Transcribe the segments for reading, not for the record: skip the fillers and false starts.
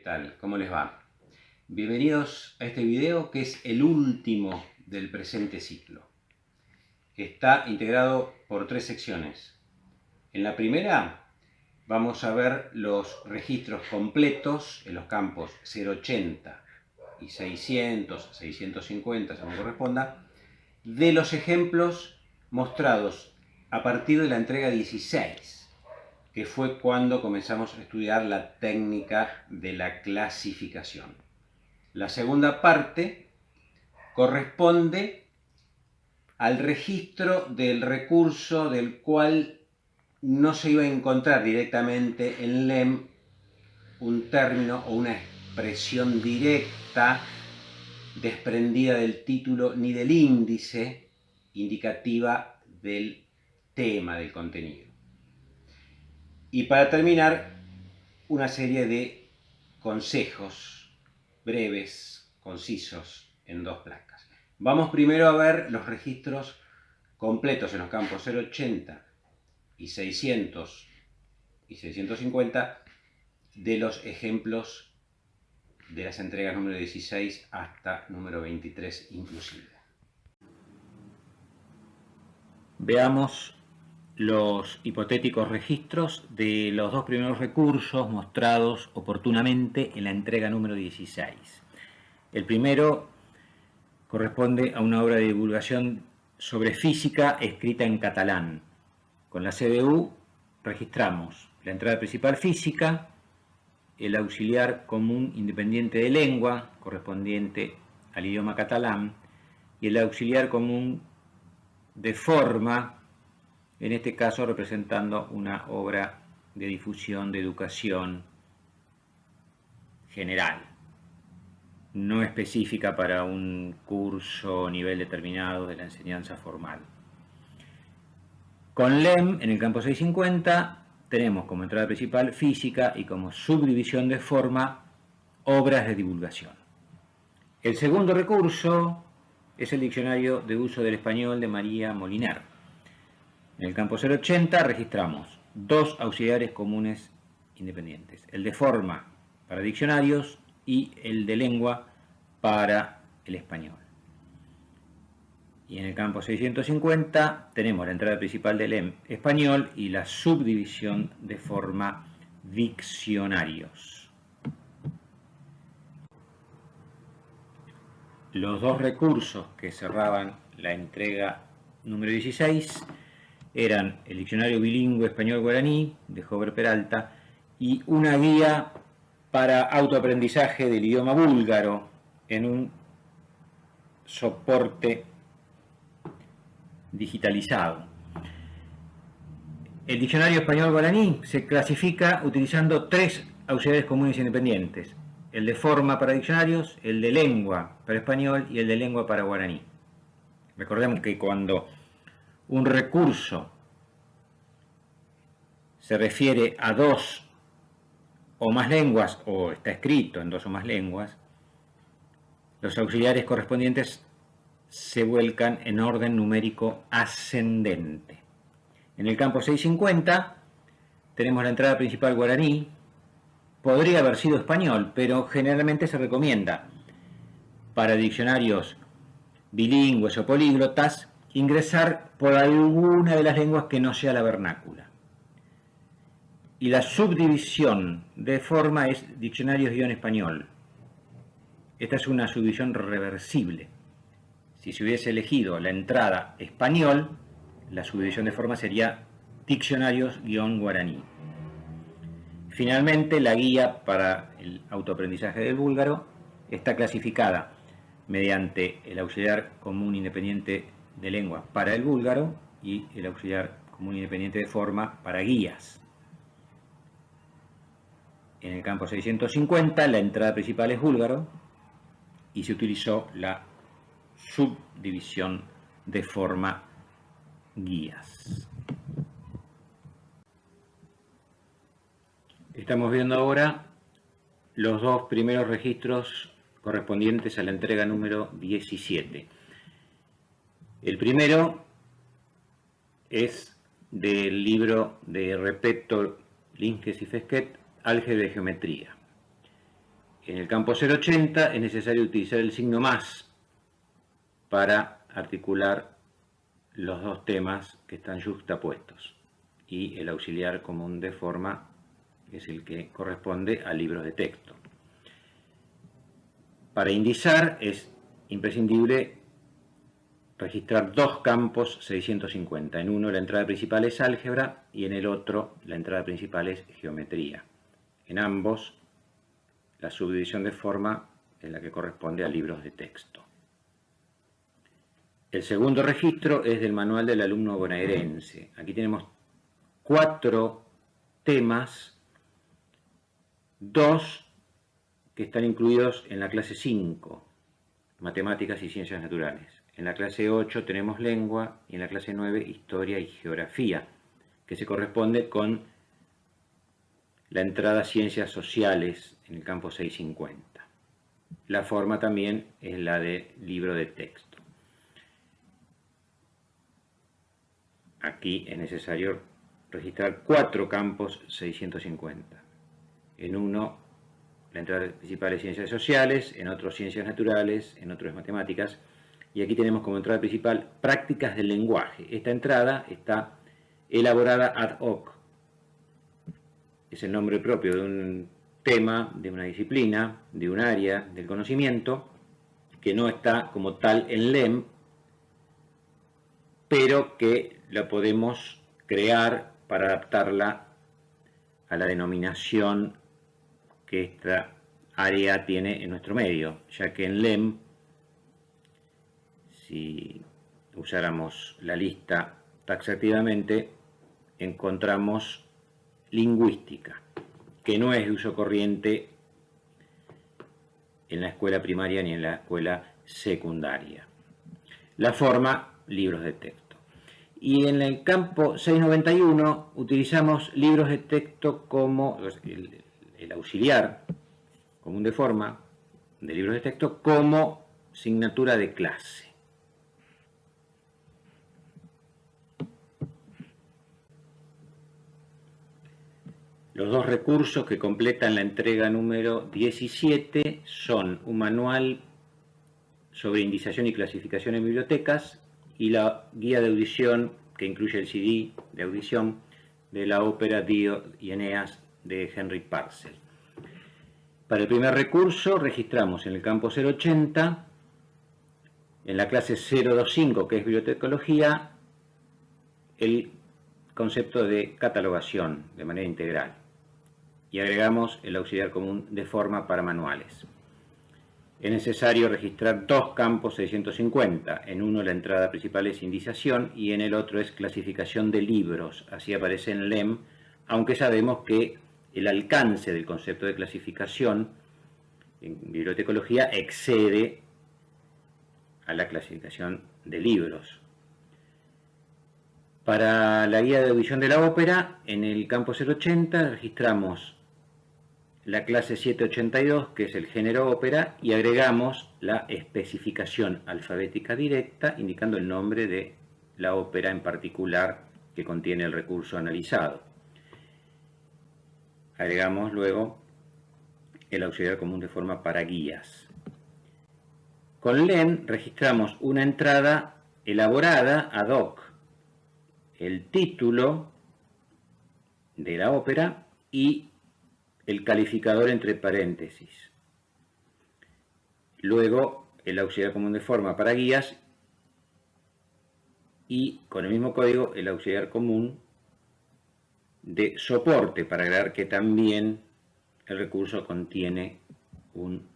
tal? ¿Cómo les va? Bienvenidos a este video que es el último del presente ciclo. Está integrado por 3 secciones. En la primera vamos a ver los registros completos en los campos 080 y 600, 650, según corresponda, de los ejemplos mostrados a partir de la entrega 16, que fue cuando comenzamos a estudiar la técnica de la clasificación. La segunda parte corresponde al registro del recurso del cual no se iba a encontrar directamente en LEM un término o una expresión directa desprendida del título ni del índice indicativa del tema, del contenido. Y para terminar, una serie de consejos breves, concisos, en 2 placas. Vamos primero a ver los registros completos en los campos 080 y 600 y 650 de los ejemplos de las entregas número 16 hasta número 23 inclusive. Veamos los hipotéticos registros de los 2 primeros recursos mostrados oportunamente en la entrega número 16. El primero corresponde a una obra de divulgación sobre física escrita en catalán. Con la CDU registramos la entrada principal física, el auxiliar común independiente de lengua correspondiente al idioma catalán y el auxiliar común de forma, en este caso representando una obra de difusión de educación general, no específica para un curso o nivel determinado de la enseñanza formal. Con LEM, en el campo 650, tenemos como entrada principal física y como subdivisión de forma obras de divulgación. El segundo recurso es el diccionario de uso del español de María Moliner. En el campo 080 registramos 2 auxiliares comunes independientes, el de forma para diccionarios y el de lengua para el español. Y en el campo 650 tenemos la entrada principal del LEM español y la subdivisión de forma diccionarios. Los 2 recursos que cerraban la entrega número 16 eran el diccionario bilingüe español-guaraní de Jover Peralta y una guía para autoaprendizaje del idioma búlgaro en un soporte digitalizado. El diccionario español-guaraní se clasifica utilizando 3 auxiliares comunes independientes: el de forma para diccionarios, el de lengua para español y el de lengua para guaraní. Recordemos que cuando un recurso se refiere a 2 o más lenguas o está escrito en 2 o más lenguas, los auxiliares correspondientes se vuelcan en orden numérico ascendente. En el campo 650 tenemos la entrada principal guaraní. Podría haber sido español, pero generalmente se recomienda para diccionarios bilingües o políglotas ingresar por alguna de las lenguas que no sea la vernácula. Y la subdivisión de forma es diccionarios-español. Esta es una subdivisión reversible. Si se hubiese elegido la entrada español, la subdivisión de forma sería diccionarios-guaraní. Finalmente, la guía para el autoaprendizaje del búlgaro está clasificada mediante el auxiliar común independiente de lengua para el búlgaro y el auxiliar común independiente de forma para guías. En el campo 650 la entrada principal es búlgaro y se utilizó la subdivisión de forma guías. Estamos viendo ahora los 2 primeros registros correspondientes a la entrega número 17. El primero es del libro de Repetto, Linskes y Fesquet, Álgebra y Geometría. En el campo 080 es necesario utilizar el signo más para articular los dos temas que están yuxtapuestos, y el auxiliar común de forma es el que corresponde a libros de texto. Para indizar es imprescindible registrar dos campos 650. En uno la entrada principal es álgebra y en el otro la entrada principal es geometría. En ambos la subdivisión de forma es la que corresponde a libros de texto. El segundo registro es del manual del alumno bonaerense. Aquí tenemos 4 temas, 2 que están incluidos en la clase 5, matemáticas y ciencias naturales. En la clase 8 tenemos lengua y en la clase 9 historia y geografía, que se corresponde con la entrada ciencias sociales en el campo 650. La forma también es la de libro de texto. Aquí es necesario registrar 4 campos 650. En uno la entrada principal es ciencias sociales, en otro ciencias naturales, en otro es matemáticas, y aquí tenemos como entrada principal prácticas del lenguaje. Esta entrada está elaborada ad hoc, es el nombre propio de un tema, de una disciplina, de un área del conocimiento, que no está como tal en LEM, pero que la podemos crear para adaptarla a la denominación que esta área tiene en nuestro medio, ya que en LEM, si usáramos la lista taxativamente, encontramos lingüística, que no es de uso corriente en la escuela primaria ni en la escuela secundaria. La forma, libros de texto. Y en el campo 691 utilizamos libros de texto como el auxiliar común de forma de libros de texto como asignatura de clase. Los dos recursos que completan la entrega número 17 son un manual sobre indización y clasificación en bibliotecas y la guía de audición que incluye el CD de audición de la ópera Dio y Eneas de Henry Purcell. Para el primer recurso registramos en el campo 080, en la clase 025, que es bibliotecología, el concepto de catalogación de manera integral, y agregamos el auxiliar común de forma para manuales. Es necesario registrar dos campos 650. En uno la entrada principal es indización y en el otro es clasificación de libros. Así aparece en LEM, aunque sabemos que el alcance del concepto de clasificación en bibliotecología excede a la clasificación de libros. Para la guía de audición de la ópera, en el campo 080 registramos la clase 782, que es el género ópera, y agregamos la especificación alfabética directa, indicando el nombre de la ópera en particular que contiene el recurso analizado. Agregamos luego el auxiliar común de forma para guías. Con LEM registramos una entrada elaborada ad hoc, el título de la ópera y el calificador entre paréntesis. Luego el auxiliar común de forma para guías y con el mismo código el auxiliar común de soporte para agregar que también el recurso contiene un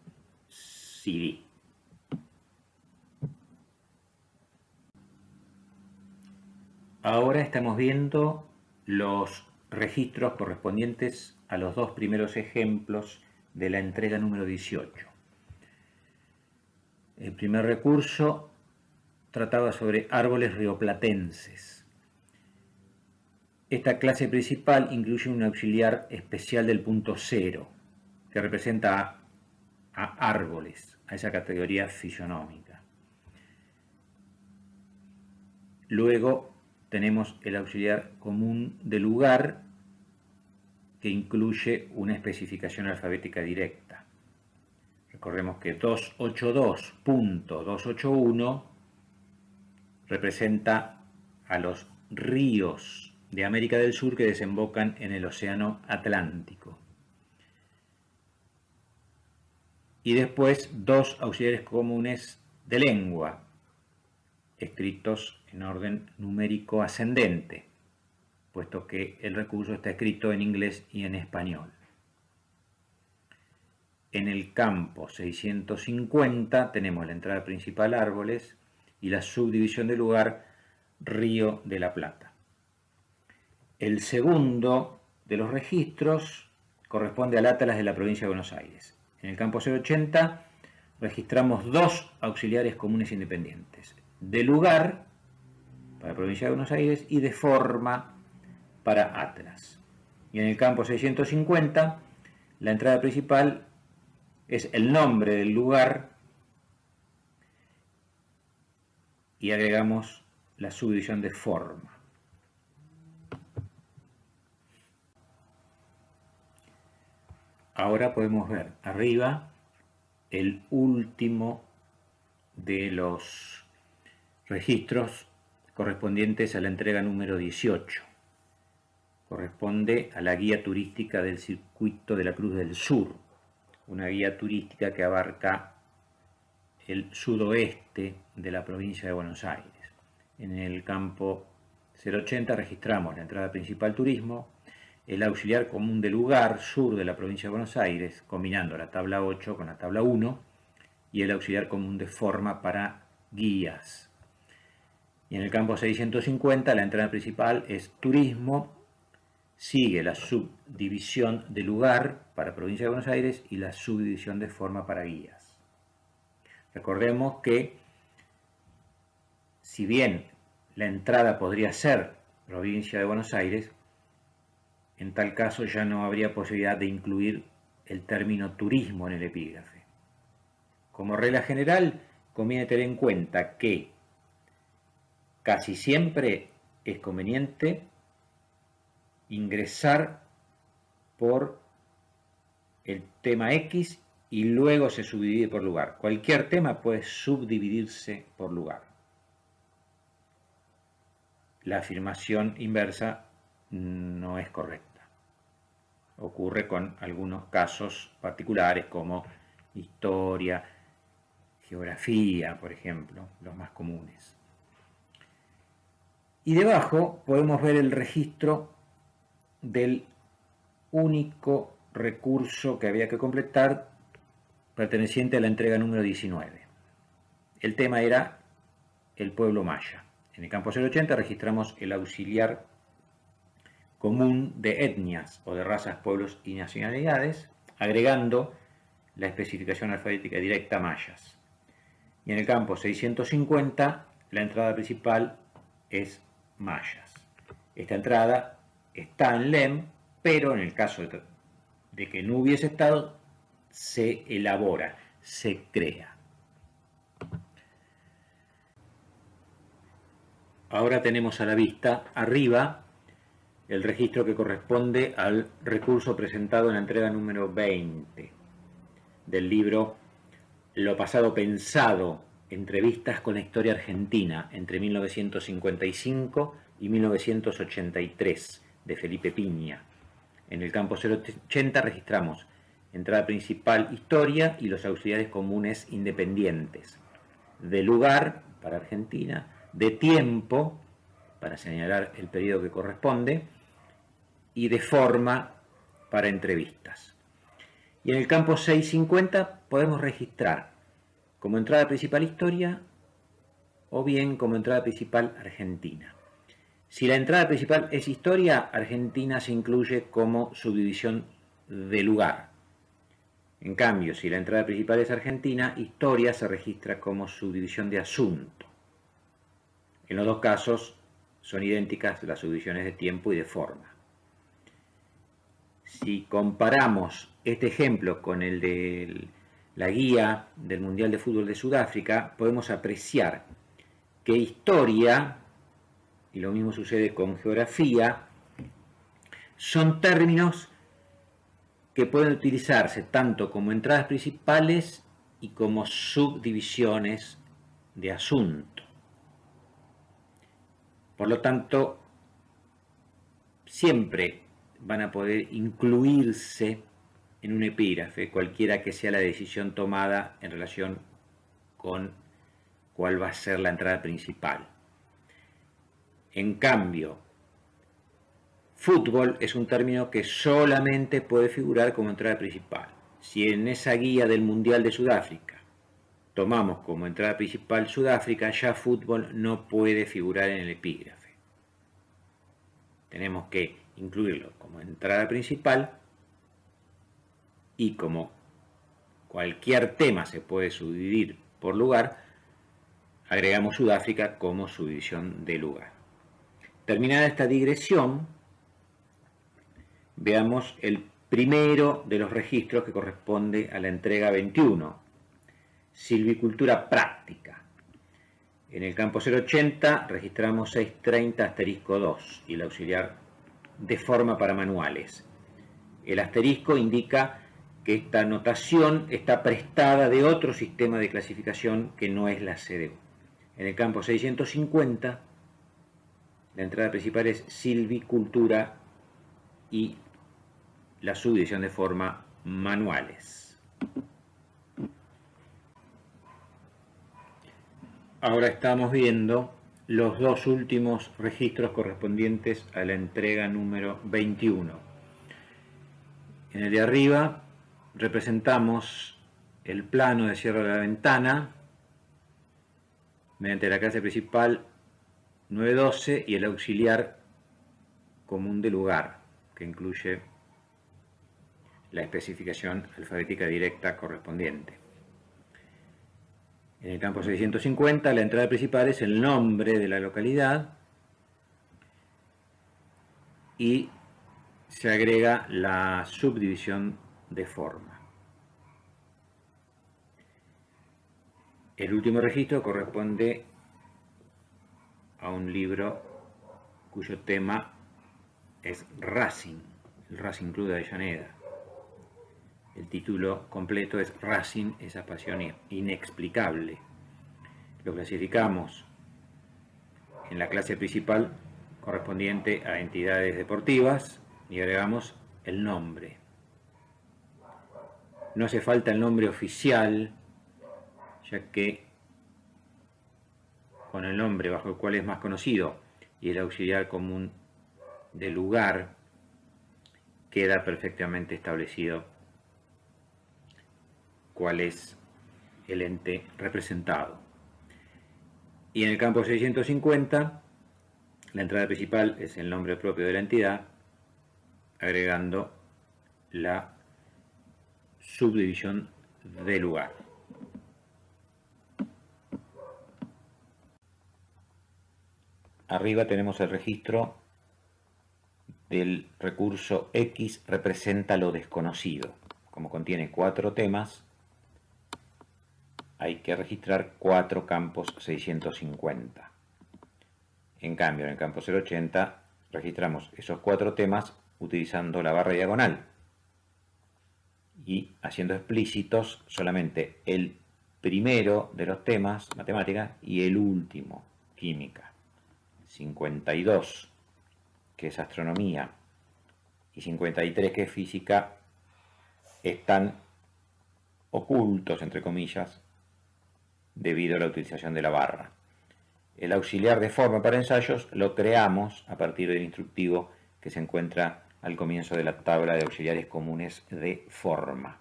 CD. Ahora estamos viendo los registros correspondientes a los dos primeros ejemplos de la entrega número 18. El primer recurso trataba sobre árboles rioplatenses. Esta clase principal incluye un auxiliar especial del punto 0, que representa a árboles, a esa categoría fisionómica. Luego tenemos el auxiliar común de lugar, que incluye una especificación alfabética directa. Recordemos que 282.281 representa a los ríos de América del Sur que desembocan en el Océano Atlántico. Y después dos auxiliares comunes de lengua, escritos en orden numérico ascendente, puesto que el recurso está escrito en inglés y en español. En el campo 650 tenemos la entrada principal árboles y la subdivisión del lugar Río de la Plata. El segundo de los registros corresponde al Atlas de la provincia de Buenos Aires. En el campo 080 registramos dos auxiliares comunes independientes, de lugar para la provincia de Buenos Aires y de forma para Atlas. Y en el campo 650 la entrada principal es el nombre del lugar y agregamos la subdivisión de forma. Ahora podemos ver arriba el último de los registros correspondientes a la entrega número 18. Corresponde a la guía turística del Circuito de la Cruz del Sur, una guía turística que abarca el sudoeste de la provincia de Buenos Aires. En el campo 080 registramos la entrada principal turismo, el auxiliar común de lugar sur de la provincia de Buenos Aires, combinando la tabla 8 con la tabla 1, y el auxiliar común de forma para guías. Y en el campo 650 la entrada principal es turismo, sigue la subdivisión de lugar para provincia de Buenos Aires y la subdivisión de forma para guías. Recordemos que si bien la entrada podría ser provincia de Buenos Aires, en tal caso ya no habría posibilidad de incluir el término turismo en el epígrafe. Como regla general, conviene tener en cuenta que casi siempre es conveniente ingresar por el tema X y luego se subdivide por lugar. Cualquier tema puede subdividirse por lugar. La afirmación inversa no es correcta. Ocurre con algunos casos particulares como historia, geografía, por ejemplo, los más comunes. Y debajo podemos ver el registro del único recurso que había que completar perteneciente a la entrega número 19. El tema era el pueblo maya. En el campo 080 registramos el auxiliar común de etnias o de razas, pueblos y nacionalidades, agregando la especificación alfabética directa mayas. Y en el campo 650 la entrada principal es mayas. Esta entrada está en LEM, pero en el caso de que no hubiese estado, se elabora, se crea. Ahora tenemos a la vista arriba el registro que corresponde al recurso presentado en la entrega número 20 del libro Lo pasado pensado, entrevistas con la historia argentina entre 1955 y 1983, de Felipe Piña. En el campo 080 registramos entrada principal historia y los auxiliares comunes independientes, de lugar para Argentina, de tiempo para señalar el periodo que corresponde y de forma para entrevistas. Y en el campo 650 podemos registrar como entrada principal historia o bien como entrada principal Argentina. Si la entrada principal es historia, Argentina se incluye como subdivisión de lugar. En cambio, si la entrada principal es Argentina, historia se registra como subdivisión de asunto. En los dos casos son idénticas las subdivisiones de tiempo y de forma. Si comparamos este ejemplo con el de la guía del Mundial de Fútbol de Sudáfrica, podemos apreciar que historia, y lo mismo sucede con geografía, son términos que pueden utilizarse tanto como entradas principales y como subdivisiones de asunto. Por lo tanto, siempre van a poder incluirse en un epígrafe, cualquiera que sea la decisión tomada en relación con cuál va a ser la entrada principal. En cambio, fútbol es un término que solamente puede figurar como entrada principal. Si en esa guía del Mundial de Sudáfrica tomamos como entrada principal Sudáfrica, ya fútbol no puede figurar en el epígrafe. Tenemos que incluirlo como entrada principal y como cualquier tema se puede subdividir por lugar, agregamos Sudáfrica como subdivisión de lugar. Terminada esta digresión, veamos el primero de los registros que corresponde a la entrega 21, silvicultura práctica. En el campo 080 registramos 630 asterisco 2 y el auxiliar de forma para manuales. El asterisco indica que esta notación está prestada de otro sistema de clasificación que no es la CDU. En el campo 650, la entrada principal es silvicultura y la subdivisión de forma manuales. Ahora estamos viendo los dos últimos registros correspondientes a la entrega número 21. En el de arriba representamos el plano de cierre de la ventana mediante la clase principal 912 y el auxiliar común de lugar, que incluye la especificación alfabética directa correspondiente. En el campo 650, la entrada principal es el nombre de la localidad y se agrega la subdivisión de forma. El último registro corresponde a un libro cuyo tema es Racing, el Racing Club de Avellaneda. El título completo es Racing, esa pasión inexplicable. Lo clasificamos en la clase principal correspondiente a entidades deportivas y agregamos el nombre. No hace falta el nombre oficial, ya que con el nombre bajo el cual es más conocido y el auxiliar común de lugar queda perfectamente establecido cuál es el ente representado. Y en el campo 650, la entrada principal es el nombre propio de la entidad, agregando la subdivisión de lugar. Arriba tenemos el registro del recurso X representa lo desconocido. Como contiene 4 temas, hay que registrar 4 campos 650. En cambio, en el campo 080 registramos esos 4 temas utilizando la barra diagonal y haciendo explícitos solamente el primero de los temas, matemática, y el último, química. 52, que es astronomía, y 53, que es física, están ocultos, entre comillas, debido a la utilización de la barra. El auxiliar de forma para ensayos lo creamos a partir del instructivo que se encuentra al comienzo de la tabla de auxiliares comunes de forma.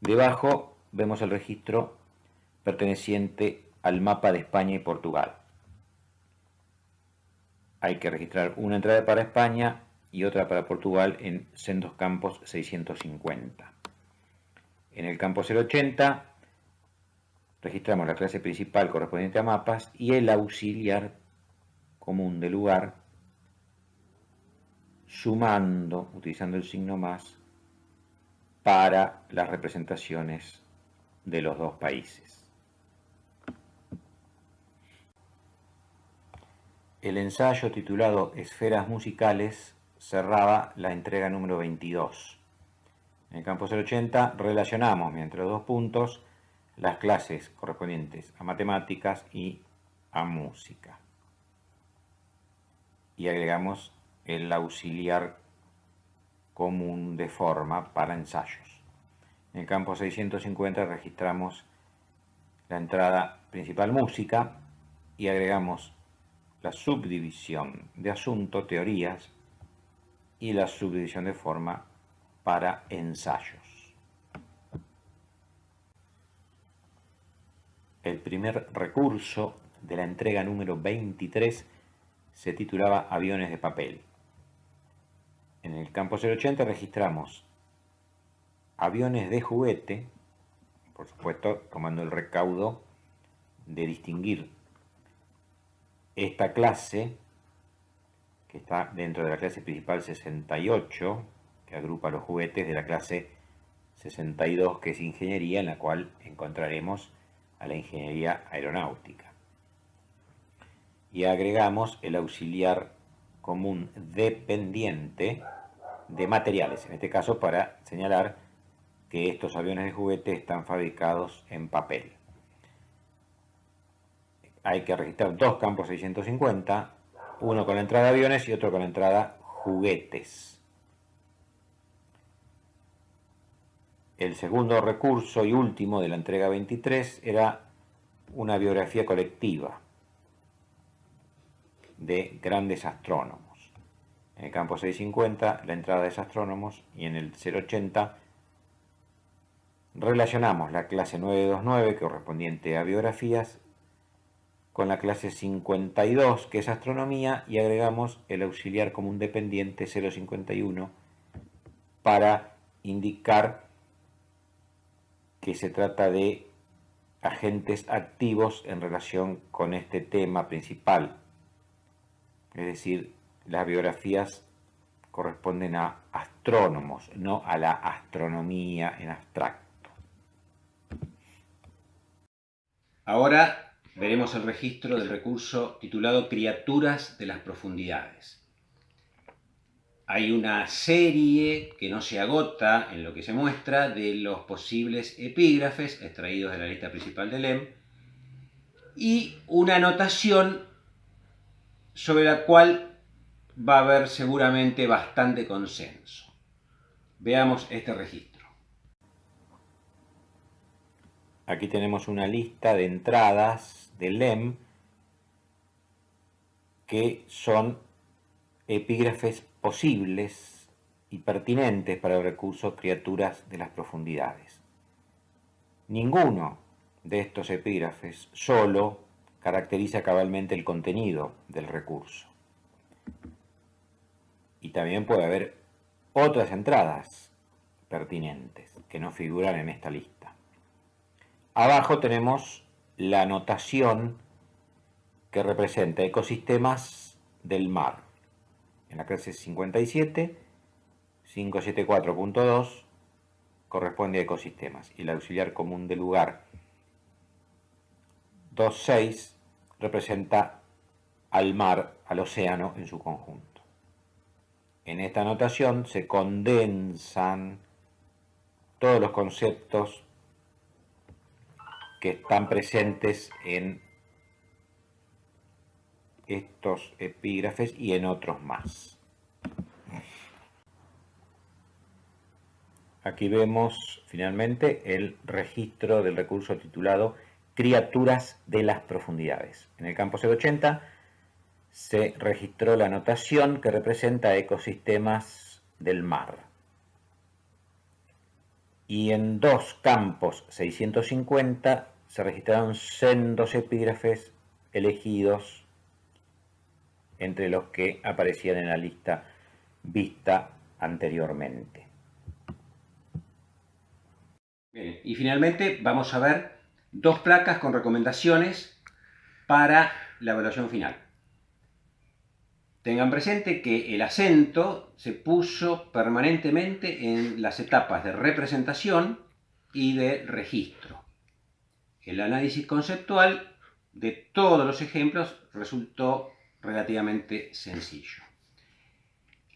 Debajo vemos el registro perteneciente al mapa de España y Portugal. Hay que registrar una entrada para España y otra para Portugal en sendos campos 650. En el campo 080 registramos la clase principal correspondiente a mapas y el auxiliar común de lugar, sumando, utilizando el signo más, para las representaciones de los dos países. El ensayo titulado Esferas musicales cerraba la entrega número 22. En el campo 080 relacionamos, mediante los 2 puntos, las clases correspondientes a matemáticas y a música. Y agregamos el auxiliar común de forma para ensayos. En el campo 650 registramos la entrada principal música y agregamos la subdivisión de asunto, teorías, y la subdivisión de forma para ensayos. El primer recurso de la entrega número 23 se titulaba Aviones de papel. En el campo 080 registramos aviones de juguete, por supuesto tomando el recaudo de distinguir esta clase, que está dentro de la clase principal 68, que agrupa los juguetes, de la clase 62, que es ingeniería, en la cual encontraremos a la ingeniería aeronáutica. Y agregamos el auxiliar común dependiente de materiales, en este caso para señalar que estos aviones de juguete están fabricados en papel. Hay que registrar dos campos 650, uno con la entrada aviones y otro con la entrada juguetes. El segundo recurso y último de la entrega 23 era una biografía colectiva de grandes astrónomos. En el campo 650 la entrada es astrónomos y en el 080 relacionamos la clase 929 correspondiente a biografías con la clase 52 que es astronomía y agregamos el auxiliar común dependiente 051 para indicar que se trata de agentes activos en relación con este tema principal. Es decir, las biografías corresponden a astrónomos, no a la astronomía en abstracto. Ahora veremos el registro del recurso titulado Criaturas de las Profundidades. Hay una serie que no se agota en lo que se muestra de los posibles epígrafes extraídos de la lista principal del LEM y una anotación sobre la cual va a haber seguramente bastante consenso. Veamos este registro. Aquí tenemos una lista de entradas del LEM que son epígrafes posibles y pertinentes para el recurso Criaturas de las Profundidades. Ninguno de estos epígrafes solo caracteriza cabalmente el contenido del recurso. Y también puede haber otras entradas pertinentes que no figuran en esta lista. Abajo tenemos la anotación que representa ecosistemas del mar. En la clase 57, 574.2 corresponde a ecosistemas y el auxiliar común del lugar 2.6 representa al mar, al océano en su conjunto. En esta anotación se condensan todos los conceptos que están presentes en estos epígrafes y en otros más. Aquí vemos finalmente el registro del recurso titulado Criaturas de las Profundidades. En el campo 080 se registró la anotación que representa ecosistemas del mar. Y en dos campos 650 se registraron sendos epígrafes elegidos entre los que aparecían en la lista vista anteriormente. Bien, y finalmente vamos a ver dos placas con recomendaciones para la evaluación final. Tengan presente que el acento se puso permanentemente en las etapas de representación y de registro. El análisis conceptual de todos los ejemplos resultó relativamente sencillo.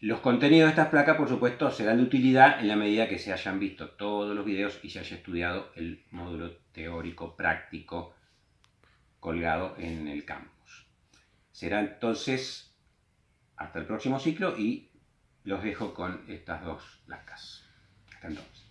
Los contenidos de estas placas, por supuesto, serán de utilidad en la medida que se hayan visto todos los videos y se haya estudiado el módulo teórico práctico colgado en el campus. Será entonces hasta el próximo ciclo y los dejo con estas dos placas. Hasta entonces.